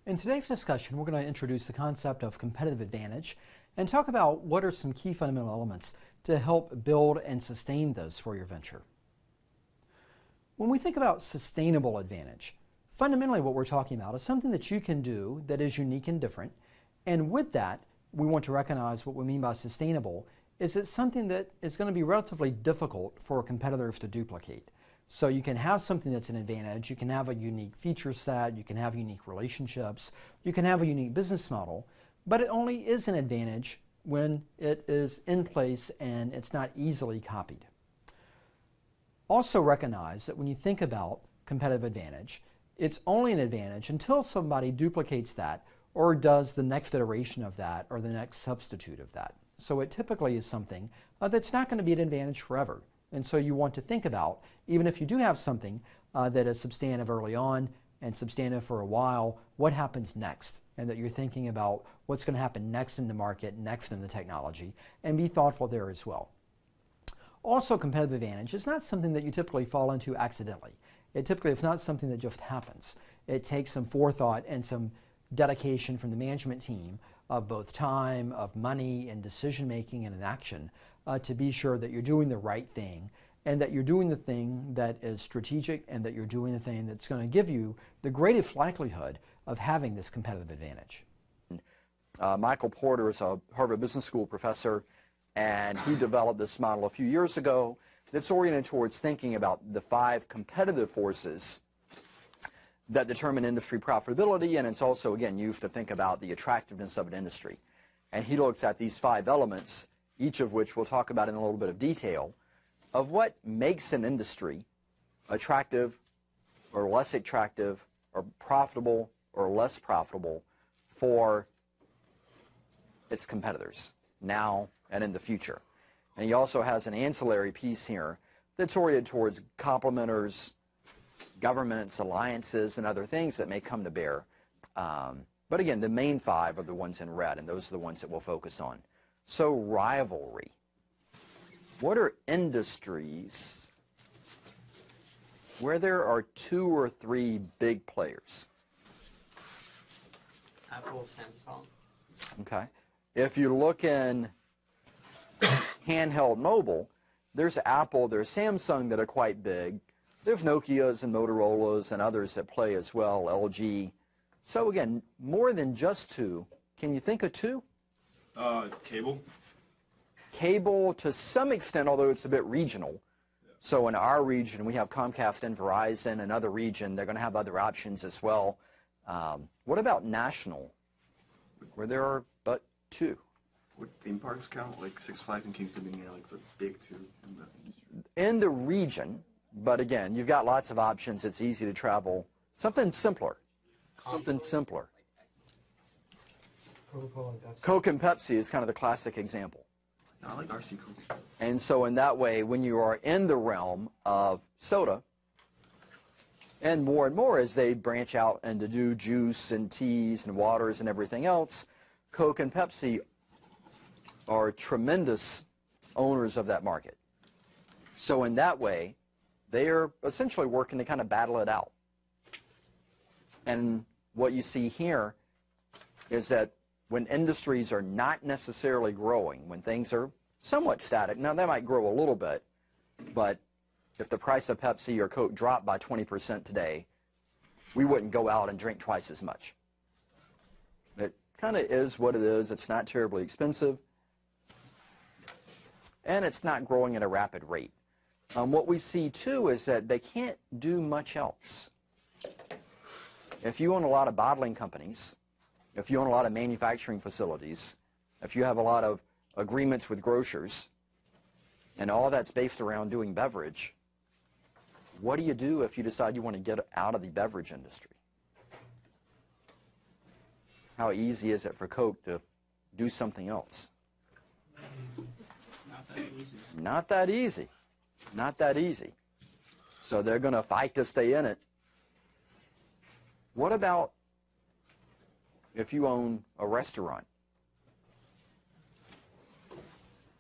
In today's discussion, we're going to introduce the concept of competitive advantage and talk about what are some key fundamental elements to help build and sustain those for your venture. When we think about sustainable advantage, fundamentally what we're talking about is something that you can do that is unique and different, and with that, we want to recognize what we mean by sustainable is it's something that is going to be relatively difficult for competitors to duplicate. So you can have something that's an advantage, you can have a unique feature set, you can have unique relationships, you can have a unique business model, but it only is an advantage when it is in place and it's not easily copied. Also recognize that when you think about competitive advantage, it's only an advantage until somebody duplicates that or does the next iteration of that or the next substitute of that. So it typically is something that's not going to be an advantage forever. And so you want to think about, even if you do have something that is substantive early on and substantive for a while, what happens next? And that you're thinking about what's going to happen next in the market, next in the technology, and be thoughtful there as well. Also, competitive advantage is not something that you typically fall into accidentally. It's not something that just happens. It takes some forethought and some dedication from the management team of both time, of money, and decision making and action to be sure that you're doing the right thing and that you're doing the thing that is strategic and that you're doing the thing that's going to give you the greatest likelihood of having this competitive advantage. Michael Porter is a Harvard Business School professor, and he developed this model a few years ago that's oriented towards thinking about the 5 competitive forces that determine industry profitability, and it's also, again, used to think about the attractiveness of an industry. And he looks at these 5 elements, each of which we'll talk about in a little bit of detail, of what makes an industry attractive or less attractive or profitable or less profitable for its competitors now and in the future. And he also has an ancillary piece here that's oriented towards complementers, governments, alliances, and other things that may come to bear. But again, the main 5 are the ones in red, and those are the ones that we'll focus on. So rivalry. What are industries where there are 2 or 3 big players? Apple, Samsung. Okay. If you look in handheld mobile, there's Apple, there's Samsung that are quite big. There's Nokias and Motorolas and others that play as well, LG. So again, more than just 2. Can you think of 2? Cable. Cable to some extent, although it's a bit regional. Yeah. So in our region, we have Comcast and Verizon. Another region, they're going to have other options as well. What about national, where there are but 2? Would theme parks count, like Six Flags and Kingston being like the big 2 in the industry? In the region, but again, you've got lots of options. It's easy to travel. Something simpler. Something simpler. Coca-Cola and Pepsi. Coke and Pepsi is kind of the classic example. I like RC Coke. And so in that way, when you are in the realm of soda, and more as they branch out and to do juice and teas and waters and everything else, Coke and Pepsi are tremendous owners of that market. So in that way, they are essentially working to kind of battle it out. And what you see here is that when industries are not necessarily growing, when things are somewhat static, now they might grow a little bit, but if the price of Pepsi or Coke dropped by 20% today, we wouldn't go out and drink twice as much. It kind of is what it is. It's not terribly expensive, and it's not growing at a rapid rate. What we see, too, is that they can't do much else. If you own a lot of bottling companies, if you own a lot of manufacturing facilities, if you have a lot of agreements with grocers, and all that's based around doing beverage, what do you do if you decide you want to get out of the beverage industry? How easy is it for Coke to do something else? Not that easy. Not that easy. Not that easy. So they're going to fight to stay in it. What about if you own a restaurant?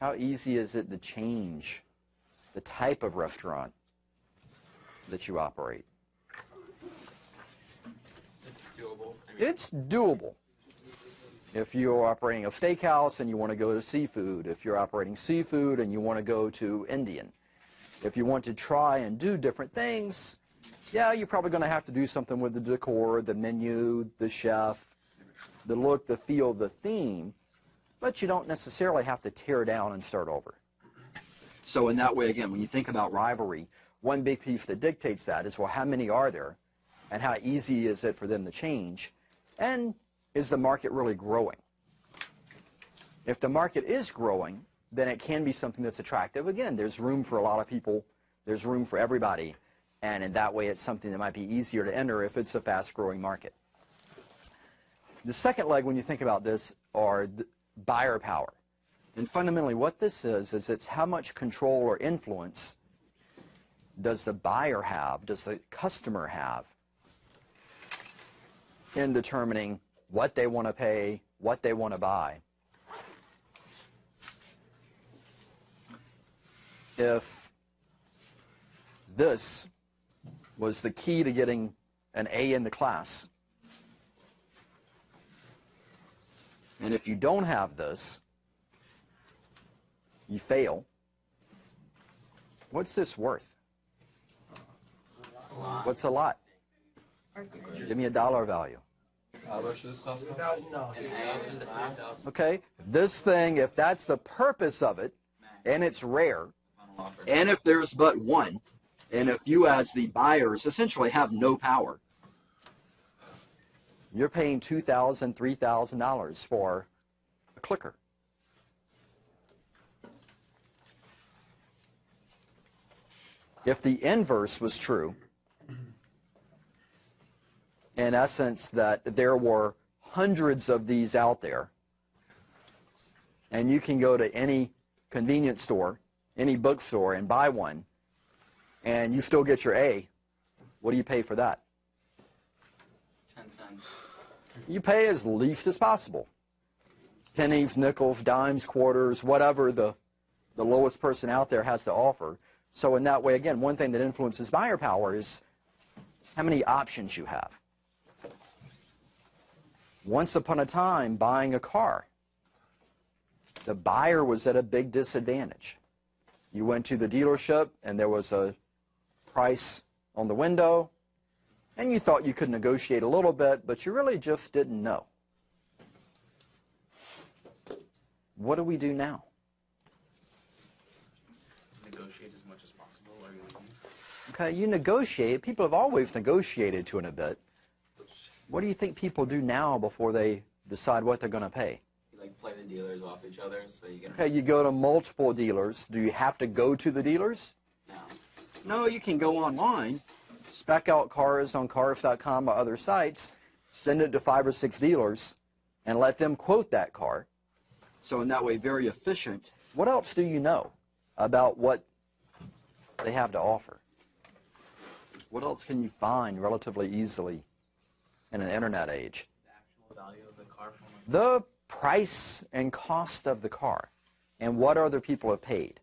How easy is it to change the type of restaurant that you operate? Doable. I mean, It's doable. If you're operating a steakhouse and you want to go to seafood, if you're operating seafood and you want to go to Indian, if you want to try and do different things, yeah, you're probably going to have to do something with the decor, the menu, the chef, the look, the feel, the theme, but you don't necessarily have to tear down and start over. So in that way, again, when you think about rivalry, one big piece that dictates that is, well, how many are there, and how easy is it for them to change, and is the market really growing? If the market is growing, then it can be something that's attractive. Again, there's room for a lot of people, there's room for everybody, and in that way it's something that might be easier to enter if it's a fast-growing market. The second leg when you think about this are the buyer power. And fundamentally what this is it's how much control or influence does the buyer have, does the customer have in determining what they want to pay, what they want to buy. If this was the key to getting an A in the class, and if you don't have this, you fail, what's this worth? What's a lot? Give me a dollar value. How much does this class cost? Okay, this thing, if that's the purpose of it, and it's rare, and if there's but one, and if you as the buyers essentially have no power, you're paying $2,000, $3,000 for a clicker. If the inverse was true, in essence that there were hundreds of these out there, and you can go to any convenience store, any bookstore, and buy one, and you still get your A, what do you pay for that? 10 cents. You pay as least as possible. Pennies, nickels, dimes, quarters, whatever the lowest person out there has to offer. So in that way, again, one thing that influences buyer power is how many options you have. Once upon a time, buying a car, the buyer was at a big disadvantage. You went to the dealership and there was a price on the window, and you thought you could negotiate a little bit, but you really just didn't know. What do we do now? Negotiate as much as possible. Are you leaving? Okay, you negotiate. People have always negotiated to an bit. What do you think people do now before they decide what they're going to pay? You like play the dealers off each other, so you get. Okay, you go to multiple dealers. Do you have to go to the dealers? No. No, you can go online, spec out cars on cars.com or other sites, send it to 5 or 6 dealers, and let them quote that car. So in that way, very efficient. What else do you know about what they have to offer? What else can you find relatively easily in an internet age? The actual value of the car from The price and cost of the car, and what other people have paid.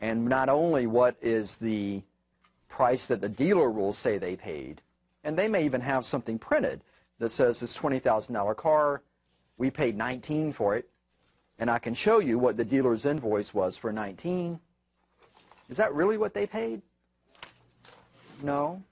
And not only what is the price that the dealer will say they paid, and they may even have something printed that says this $20,000 car, we paid $19,000 for it, and I can show you what the dealer's invoice was for $19,000. Is that really what they paid? No,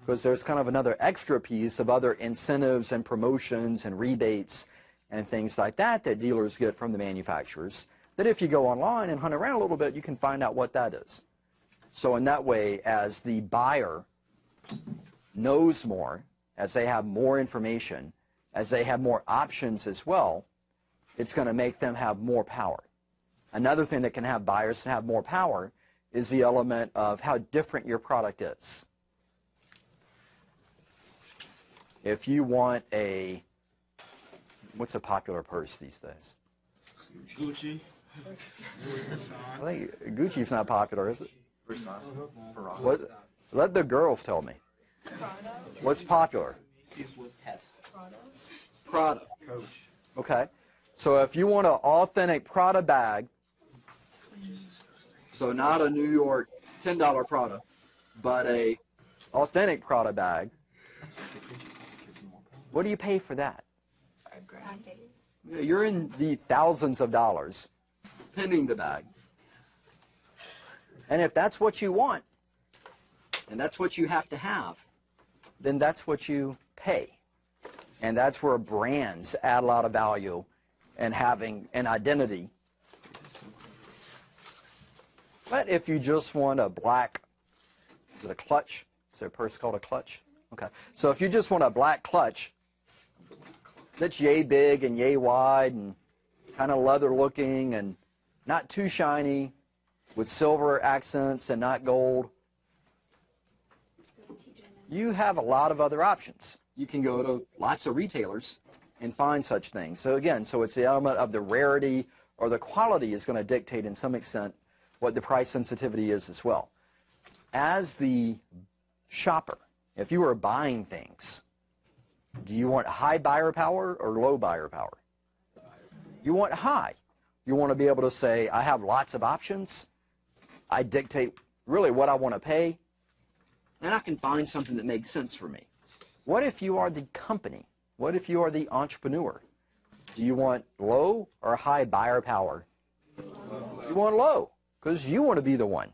because there's kind of another extra piece of other incentives and promotions and rebates and things like that that dealers get from the manufacturers, that if you go online and hunt around a little bit, you can find out what that is. So in that way, as the buyer knows more, as they have more information, as they have more options as well, it's going to make them have more power. Another thing that can have buyers have more power is the element of how different your product is. If you want a, what's a popular purse these days? Gucci. I think Gucci's not popular, is it? Versace. Ferrari. What? Let the girls tell me. What's popular? test. Prada. Coach. Okay. So if you want an authentic Prada bag, so not a New York $10 Prada, but a authentic Prada bag, What do you pay for that? $5,000. You're in the thousands of dollars pinning the bag. And if that's what you want, and that's what you have to have, then that's what you pay. And that's where brands add a lot of value and having an identity. But if you just want a black, is it a clutch? Is there a purse called a clutch? Okay. So if you just want a black clutch that's yay big and yay wide and kind of leather looking and not too shiny with silver accents and not gold, you have a lot of other options. You can go to lots of retailers and find such things. So again, so it's the element of the rarity or the quality is going to dictate in some extent what the price sensitivity is as well. As the shopper, if you are buying things, do you want high buyer power or low buyer power? You want high. You want to be able to say, I have lots of options. I dictate really what I want to pay, and I can find something that makes sense for me. What if you are the company? What if you are the entrepreneur? Do you want low or high buyer power? You want low, because you want to be the one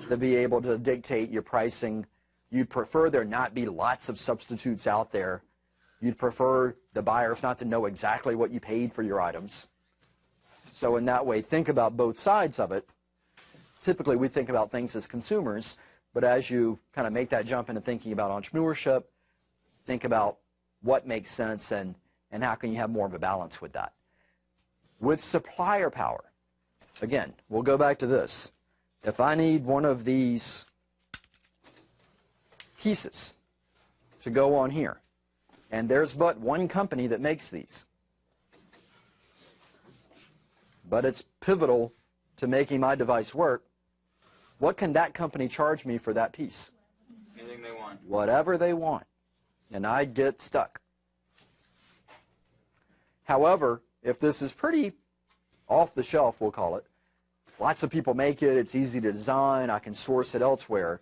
to be able to dictate your pricing. You'd prefer there not be lots of substitutes out there. You'd prefer the buyers not to know exactly what you paid for your items. So in that way, think about both sides of it. Typically, we think about things as consumers, but as you kind of make that jump into thinking about entrepreneurship, think about what makes sense and how can you have more of a balance with that. With supplier power, again, we'll go back to this. If I need one of these pieces to go on here, and there's but one company that makes these, but it's pivotal to making my device work, what can that company charge me for that piece? Anything they want. Whatever they want. And I get stuck. However, if this is pretty off the shelf, we'll call it, lots of people make it, it's easy to design, I can source it elsewhere,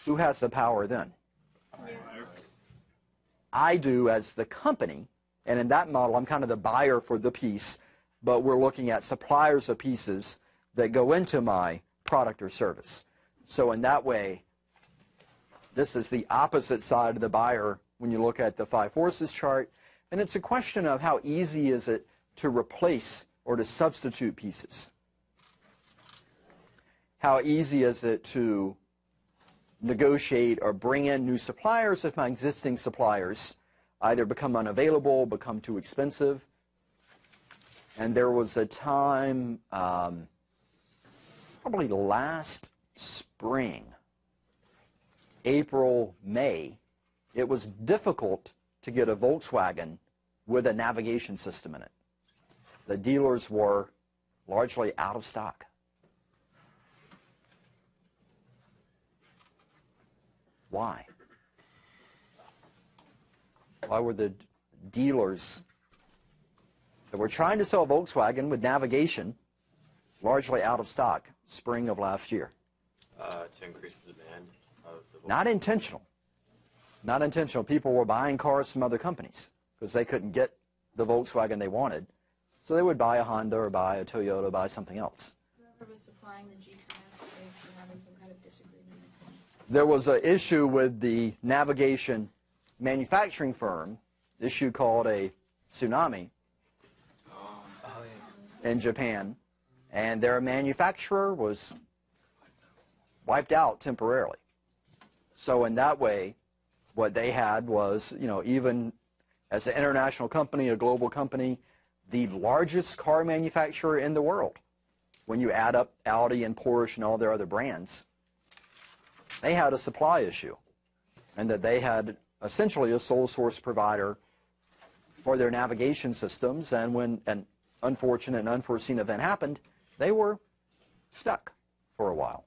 who has the power then? I do as the company, and in that model, I'm kind of the buyer for the piece, but we're looking at suppliers of pieces that go into my product or service. So in that way, this is the opposite side of the buyer when you look at the 5 forces chart, and it's a question of how easy is it to replace or to substitute pieces. How easy is it to negotiate or bring in new suppliers if my existing suppliers either become unavailable, become too expensive. And there was a time, probably last spring, April, May, it was difficult to get a Volkswagen with a navigation system in it. The dealers were largely out of stock. Why? Why were the dealers that were trying to sell Volkswagen with navigation largely out of stock spring of last year? To increase the demand of the Volkswagen. Not intentional. Not intentional. People were buying cars from other companies because they couldn't get the Volkswagen they wanted. So they would buy a Honda or buy a Toyota or buy something else. Whoever was supplying the GPS, they were having some kind of disagreement. There was an issue with the navigation manufacturing firm, issue called a tsunami in Japan, and their manufacturer was wiped out temporarily. So in that way, what they had was, even as an international company, a global company, the largest car manufacturer in the world, when you add up Audi and Porsche and all their other brands, they had a supply issue, and that they had essentially a sole source provider for their navigation systems, and when an unfortunate and unforeseen event happened, they were stuck for a while.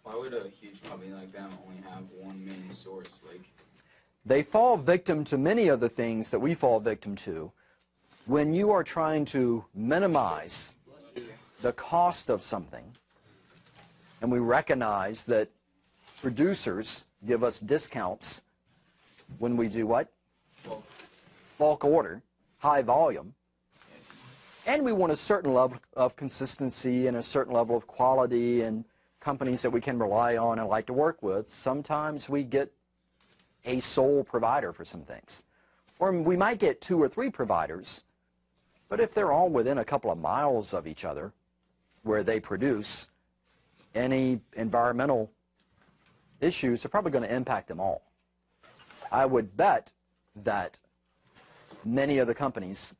Why would a huge company like them only have one main source? They fall victim to many of the things that we fall victim to. When you are trying to minimize the cost of something, and we recognize that producers give us discounts when we do what? Well, Bulk order, high volume. And we want a certain level of consistency and a certain level of quality and companies that we can rely on and like to work with. Sometimes we get a sole provider for some things. Or we might get 2 or 3 providers, but if they're all within a couple of miles of each other where they produce, any environmental issues are probably going to impact them all. I would bet that many of the companies,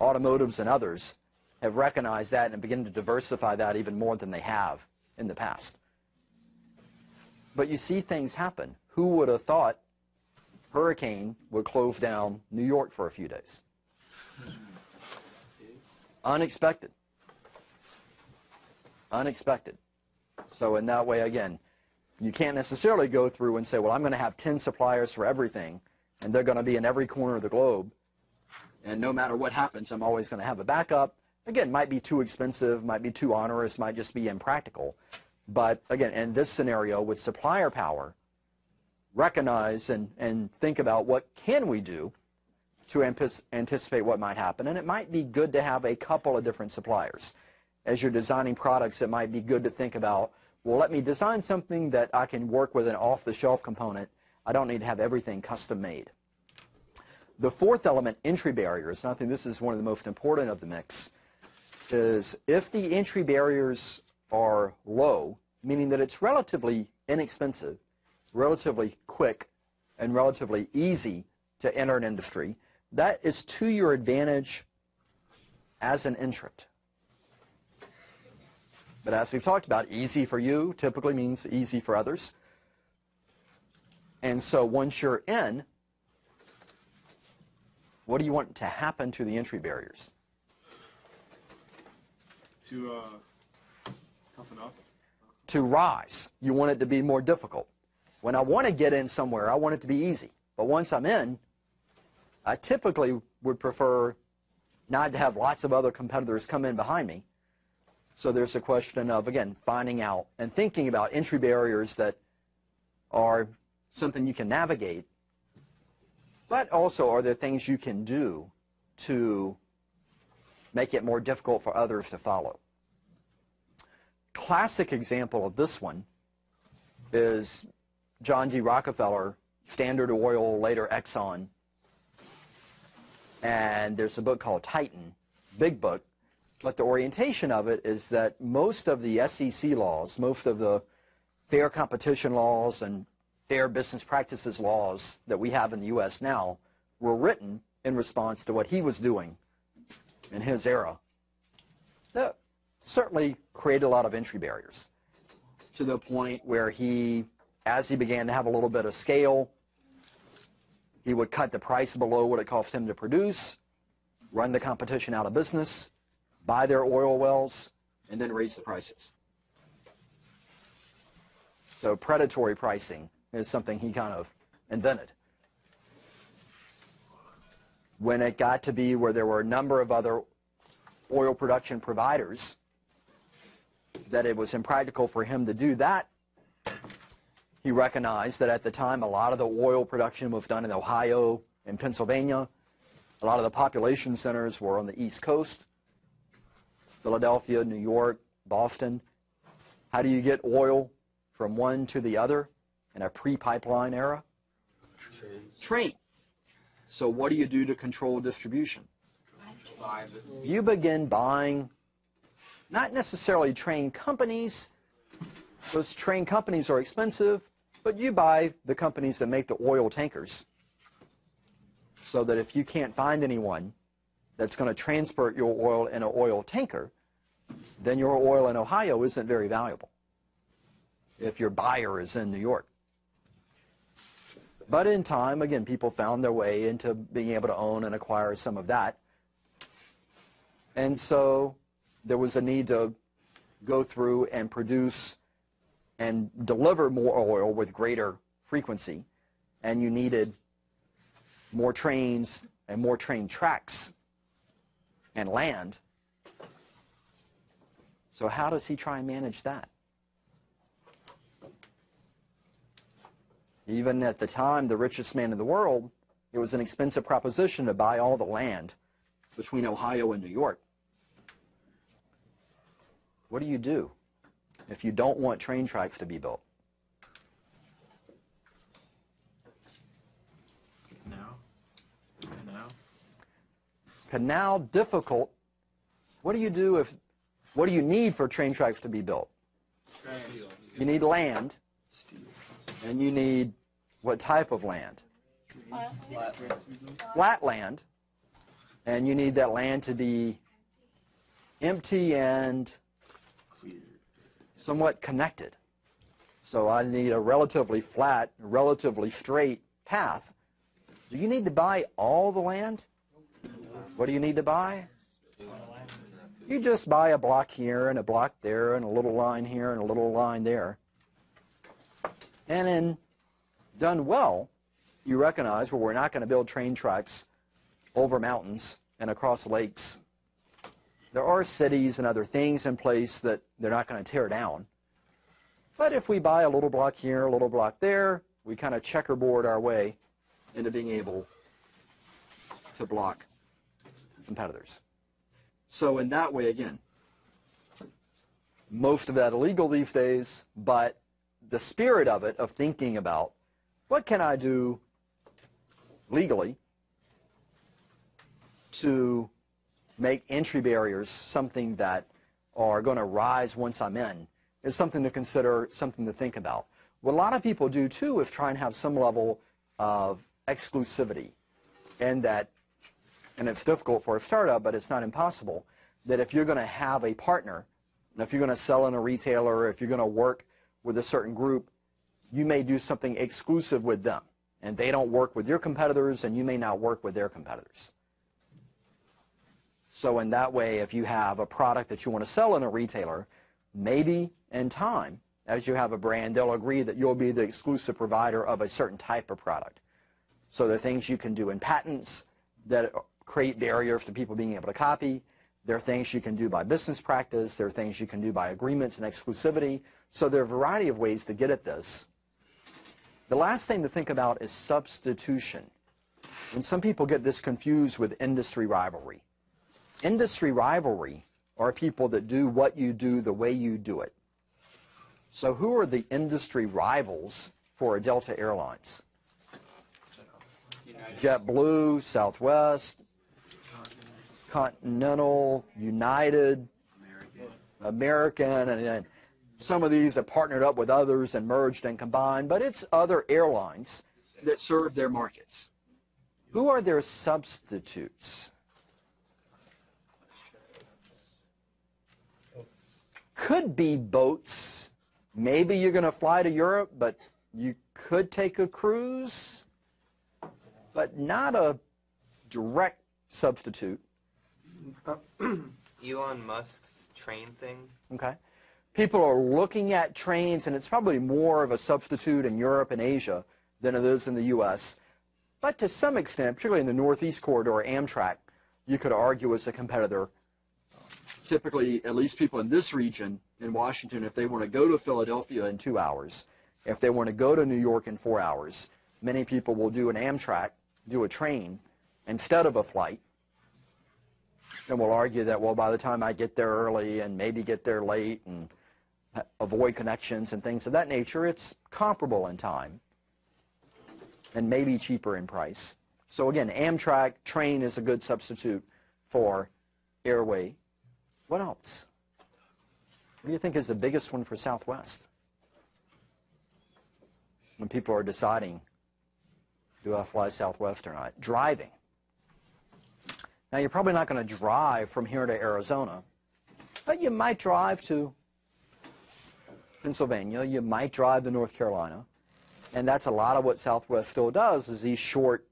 automotives and others, have recognized that and begin to diversify that even more than they have in the past. But you see things happen. Who would have thought hurricane would close down New York for a few days? Unexpected. Unexpected. So in that way, again, you can't necessarily go through and say, well, I'm going to have 10 suppliers for everything, and they're going to be in every corner of the globe, and no matter what happens, I'm always going to have a backup. Again, might be too expensive, might be too onerous, might just be impractical. But again, in this scenario with supplier power, recognize and think about what can we do to anticipate what might happen. And it might be good to have a couple of different suppliers. As you're designing products, it might be good to think about, well, let me design something that I can work with an off-the-shelf component. I don't need to have everything custom made. The fourth element, entry barriers, and I think this is one of the most important of the mix, is if the entry barriers are low, meaning that it's relatively inexpensive, relatively quick, and relatively easy to enter an industry, that is to your advantage as an entrant. But as we've talked about, easy for you typically means easy for others. And so once you're in, what do you want to happen to the entry barriers? To toughen up. To rise. You want it to be more difficult. When I want to get in somewhere, I want it to be easy. But once I'm in, I typically would prefer not to have lots of other competitors come in behind me. So there's a question of, again, finding out and thinking about entry barriers that are something you can navigate, but also are there things you can do to make it more difficult for others to follow. Classic example of this one is John D. Rockefeller, Standard Oil, later Exxon, and there's a book called Titan, big book, but the orientation of it is that most of the SEC laws, most of the fair competition laws and fair business practices laws that we have in the U.S. now were written in response to what he was doing in his era. That certainly created a lot of entry barriers to the point where he, as he began to have a little bit of scale, he would cut the price below what it cost him to produce, run the competition out of business, buy their oil wells, and then raise the prices. So predatory pricing is something he kind of invented. When it got to be where there were a number of other oil production providers, that it was impractical for him to do that, he recognized that at the time a lot of the oil production was done in Ohio and Pennsylvania. A lot of the population centers were on the East Coast, Philadelphia, New York, Boston. How do you get oil from one to the other in a pre-pipeline era? Train. So what do you do to control distribution? You begin buying, not necessarily train companies. Those train companies are expensive, but you buy the companies that make the oil tankers so that if you can't find anyone that's going to transport your oil in an oil tanker, then your oil in Ohio isn't very valuable if your buyer is in New York. But in time, again, people found their way into being able to own and acquire some of that. And so there was a need to go through and produce and deliver more oil with greater frequency. And you needed more trains and more train tracks and land. So how does he try and manage that? Even at the time, the richest man in the world, it was an expensive proposition to buy all the land between Ohio and New York. What do you do if you don't want train tracks to be built? Canal difficult. What do you do if, what do you need for train tracks to be built? You need land, and you need what type of land? Flat land, and you need that land to be empty and somewhat connected. So I need a relatively flat, relatively straight path. Do you need to buy all the land? What do you need to buy? You just buy a block here and a block there and a little line here and a little line there. And then, done well, you recognize, well, we're not going to build train tracks over mountains and across lakes. There are cities and other things in place that they're not going to tear down. But if we buy a little block here, a little block there, we kind of checkerboard our way into being able to block competitors. So in that way, again, most of that illegal these days, but the spirit of it, of thinking about what can I do legally to make entry barriers something that are going to rise once I'm in, is something to consider, something to think about. What a lot of people do too is try and have some level of exclusivity, and that, and it's difficult for a startup, but it's not impossible, that if you're going to have a partner, and if you're going to sell in a retailer, if you're going to work with a certain group, you may do something exclusive with them, and they don't work with your competitors, and you may not work with their competitors. So in that way, if you have a product that you want to sell in a retailer, maybe in time, as you have a brand, they'll agree that you'll be the exclusive provider of a certain type of product. So there are things you can do in patents that create barriers to people being able to copy. There are things you can do by business practice. There are things you can do by agreements and exclusivity. So there are a variety of ways to get at this. The last thing to think about is substitution. And some people get this confused with industry rivalry. Industry rivalry are people that do what you do the way you do it. So who are the industry rivals for Delta Airlines? JetBlue, Southwest, Continental, United, American, and some of these have partnered up with others and merged and combined, but it's other airlines that serve their markets. Who are their substitutes? Could be boats. Maybe you're going to fly to Europe, but you could take a cruise, but not a direct substitute. Elon Musk's train thing. Okay. People are looking at trains, and it's probably more of a substitute in Europe and Asia than it is in the U.S. But to some extent, particularly in the Northeast Corridor, Amtrak, you could argue is a competitor. Typically, at least people in this region, in Washington, if they want to go to Philadelphia in 2 hours, if they want to go to New York in 4 hours, many people will do an Amtrak, do a train, instead of a flight. And we'll argue that, well, by the time I get there early and maybe get there late and avoid connections and things of that nature, it's comparable in time and maybe cheaper in price. So again, Amtrak, train is a good substitute for airway. What else? What do you think is the biggest one for Southwest? When people are deciding, do I fly Southwest or not? Driving. Now, you're probably not going to drive from here to Arizona, but you might drive to Pennsylvania. You might drive to North Carolina. And that's a lot of what Southwest still does, is these short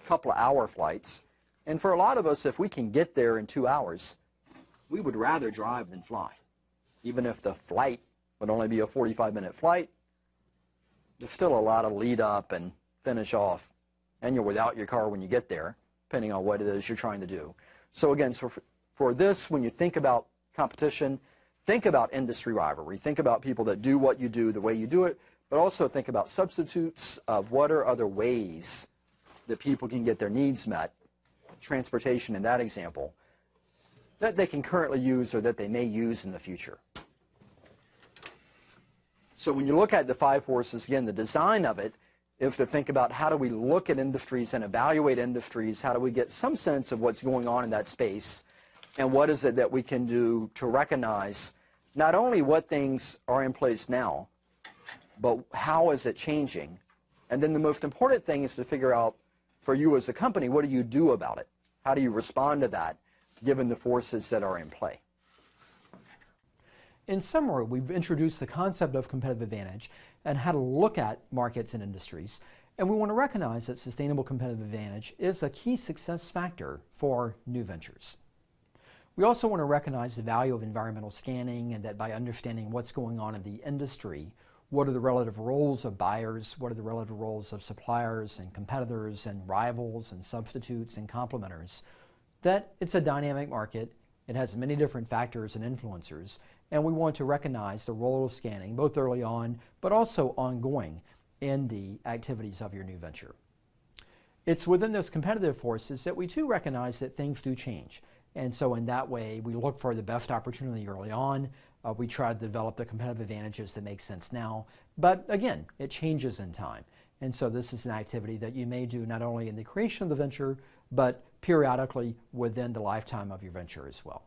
couple of hour flights. And for a lot of us, if we can get there in 2 hours, we would rather drive than fly. Even if the flight would only be a 45-minute flight, there's still a lot of lead up and finish off. And you're without your car when you get there, depending on what it is you're trying to do. So again, for this, when you think about competition, think about industry rivalry. Think about people that do what you do the way you do it, but also think about substitutes of what are other ways that people can get their needs met, transportation in that example, that they can currently use or that they may use in the future. So when you look at the 5 forces, again, the design of it is to think about how do we look at industries and evaluate industries, how do we get some sense of what's going on in that space, and what is it that we can do to recognize not only what things are in place now, but how is it changing? And then the most important thing is to figure out, for you as a company, what do you do about it? How do you respond to that, given the forces that are in play? In summary, we've introduced the concept of competitive advantage and how to look at markets and industries. And we want to recognize that sustainable competitive advantage is a key success factor for new ventures. We also want to recognize the value of environmental scanning, and that by understanding what's going on in the industry, what are the relative roles of buyers, what are the relative roles of suppliers and competitors and rivals and substitutes and complementers, that it's a dynamic market, it has many different factors and influencers, and we want to recognize the role of scanning both early on but also ongoing in the activities of your new venture. It's within those competitive forces that we too recognize that things do change. And so in that way, we look for the best opportunity early on. We try to develop the competitive advantages that make sense now. But again, it changes in time. And so this is an activity that you may do not only in the creation of the venture, but periodically within the lifetime of your venture as well.